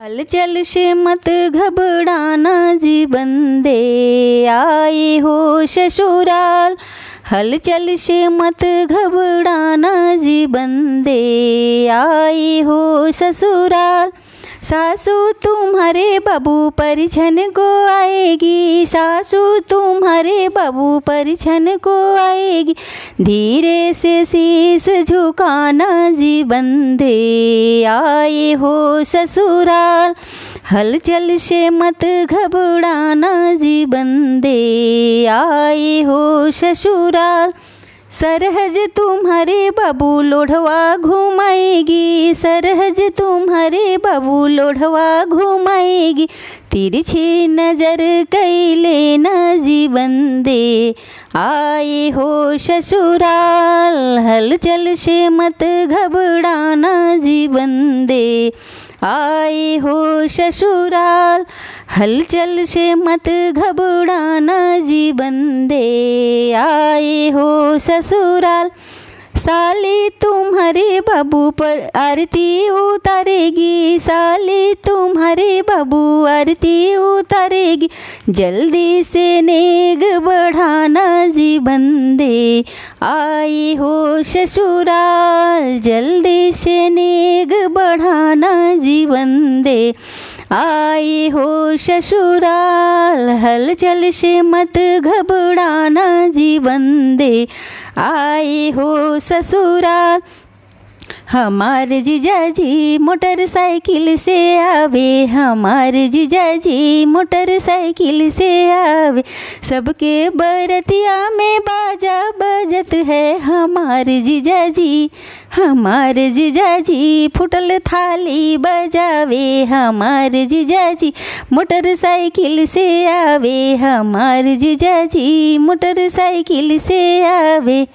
हलचल से मत घबराना जी बंदे, आए हो ससुराल। हलचल से मत घबराना जी बंदे, आए हो ससुराल। सासू तुम्हारे बाबू परिछन को आएगी, सासू तुम्हारे बाबू परिछन को आएगी। धीरे से शीश झुकाना जी बंदे, आए हो ससुराल। हलचल से मत घबराना जी बंदे, आए हो ससुराल। सरहज तुम्हारे बाबू लोढ़वा घुमाएगी, सरहज तुम्हारे बाबू लोढ़वा घुमाएगी। तिरछी नजर कैले ना जी बंदे, आए हो ससुराल। हलचल से मत घबराना जी बंदे, आए हो ससुराल। हलचल से मत घबराना जी बंदे, आए हो ससुराल। साली तुम्हारे बाबू पर आरती उतारेगी, साली तुम्हारे बाबू आरती उतारेगी। जल्दी से नेग बढ़ाना जी बंदे, आए हो ससुराल। जल्दी से नेग बढ़ाना जी बंदे, आए हो ससुराल। हलचल से मत घबराना जी बंदे, आए हो ससुराल। हमारे जीजाजी मोटरसाइकिल से आवे, हमारे जीजाजी मोटरसाइकिल से आवे। सबके बरतिया में बाजा बजत है हमारे जीजाजी, हमारे जीजाजी फुटल थाली बजावे। हमारे जीजाजी मोटरसाइकिल से आवे, हमारे जीजाजी मोटरसाइकिल से आवे।